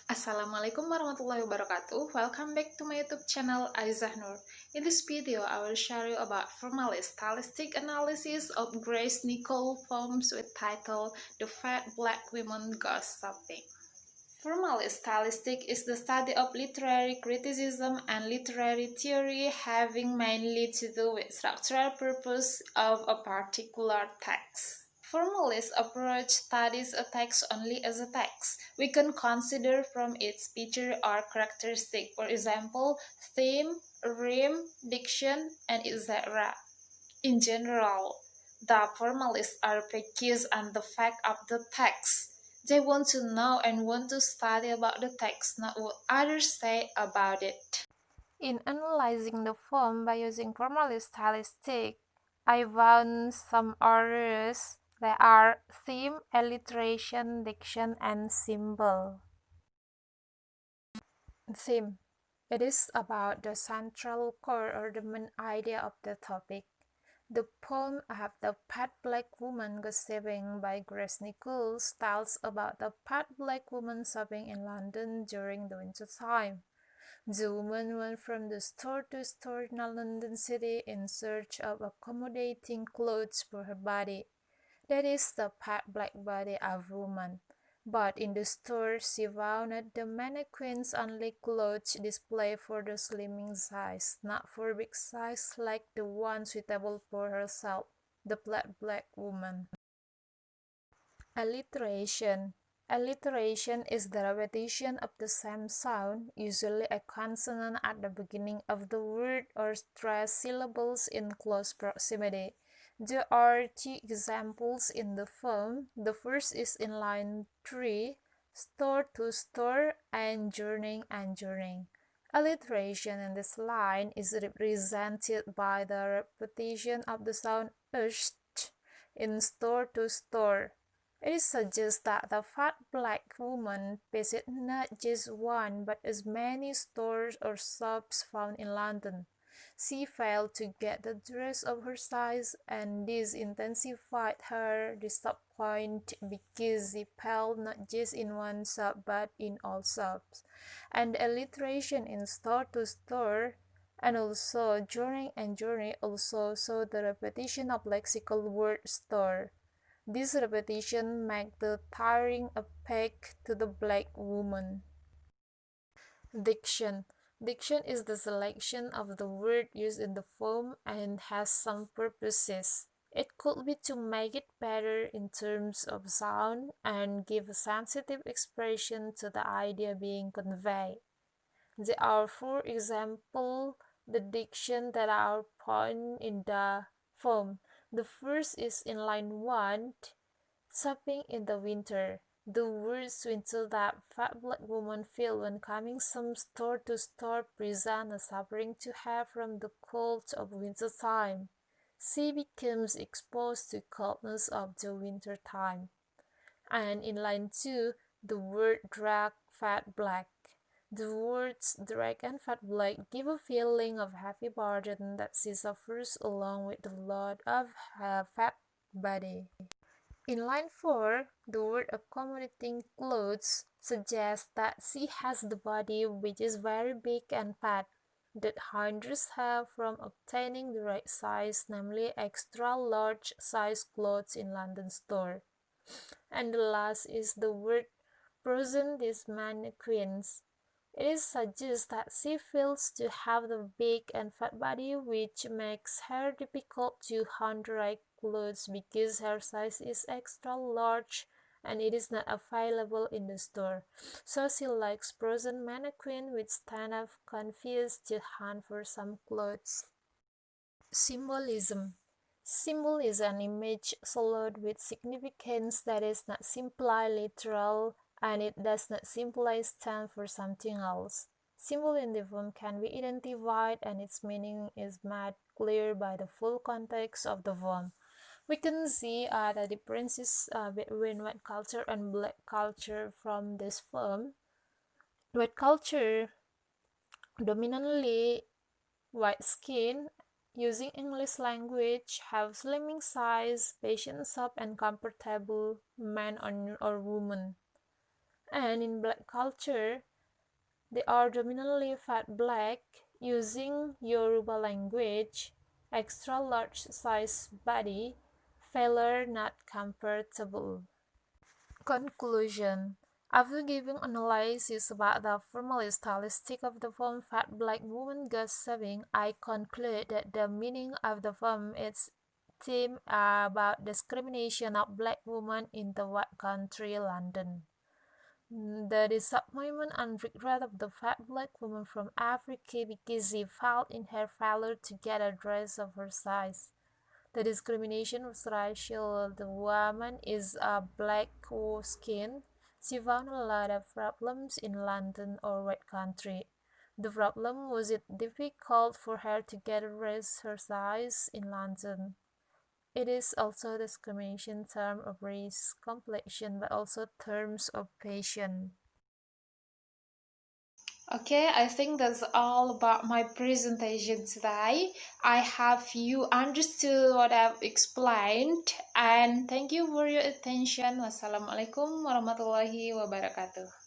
Assalamualaikum warahmatullahi wabarakatuh. Welcome back to my YouTube channel Aizah Nur. In this video, I will share you about Formalist stylistic analysis of Grace Nichols's poems with title The Fat Black Woman Goes Shopping. Formalist stylistic is the study of literary criticism and literary theory having mainly to do with structural purpose of a particular text. Formalist approach studies a text only as a text. We can consider from its feature or characteristic, for example, theme, rhyme, diction, and etc. In general, the formalists are focused on the fact of the text. They want to know and want to study about the text, not what others say about it. In analyzing the form by using formalist stylistic, I found some errors. There are theme, alliteration, diction, and symbol. Theme. It is about the central core or the main idea of the topic. The poem of the Fat Black Woman Gossiping by Grace Nichols tells about the fat black woman shopping in London during the winter time. The woman went from the store to store in a London city in search of accommodating clothes for her body. That is the fat black body of woman. But in the store, she found that the mannequins only clothes displayed for the slimming size, not for big size like the one suitable for herself, the fat black woman. Alliteration. Alliteration is the repetition of the same sound, usually a consonant at the beginning of the word or stressed syllables in close proximity. There are two examples in the poem. The first is in line 3, store to store and journeying and journeying. Alliteration in this line is represented by the repetition of the sound sh in store to store. It is suggested that the fat black woman visited not just one but as many stores or shops found in London. She failed to get the dress of her size, and this intensified her disappointment because she failed not just in one shop but in all shops. And alliteration in store to store and also journey and journey also show the repetition of lexical word store. This repetition makes the tiring effect to the black woman. Diction. Diction is the selection of the word used in the poem and has some purposes. It could be to make it better in terms of sound and give a sensitive expression to the idea being conveyed. There are, for example, the diction that are found in the poem. The first is in line 1, shopping in the winter. The words winter that fat black woman feel when coming from store to store present a suffering to her from the cold of winter time. She becomes exposed to coldness of the winter time. And in line 2, the word drag fat black. The words drag and fat black give a feeling of heavy burden that she suffers along with the load of her fat body. In line 4, the word accommodating clothes suggests that she has the body which is very big and fat that hinders her from obtaining the right size, namely extra large size clothes in London store. And the last is the word frozen these mannequins. It is suggests that she feels to have the big and fat body which makes her difficult to hunt right clothes because her size is extra large and it is not available in the store. So she likes frozen mannequin which stand up confused to hunt for some clothes. Symbolism. Symbol is an image followed with significance that is not simply literal and it does not simply stand for something else. Symbol in the poem can be identified and its meaning is made clear by the full context of the poem. We can see the differences between white culture and black culture from this poem. White culture dominantly white skin, using English language, have slimming size, patient shop and comfortable, man or woman. And in black culture, they are dominantly fat black, using Yoruba language, extra large size body, failure not comfortable. Conclusion. After giving analysis about the formalist stylistic of the poem Fat Black Woman Goes Saving, I conclude that the meaning of the poem is theme about discrimination of black women in the white country London. The disappointment and regret of the fat black woman from Africa because she failed in her failure to get a dress of her size. The discrimination was racial. The woman is a black skin. She found a lot of problems in London or white country. The problem was it difficult for her to get a dress her size in London. It is also discrimination term of race, complexion, but also terms of passion. Okay, I think that's all about my presentation today. I have you understood what I've explained, and thank you for your attention. Wassalamualaikum warahmatullahi wabarakatuh.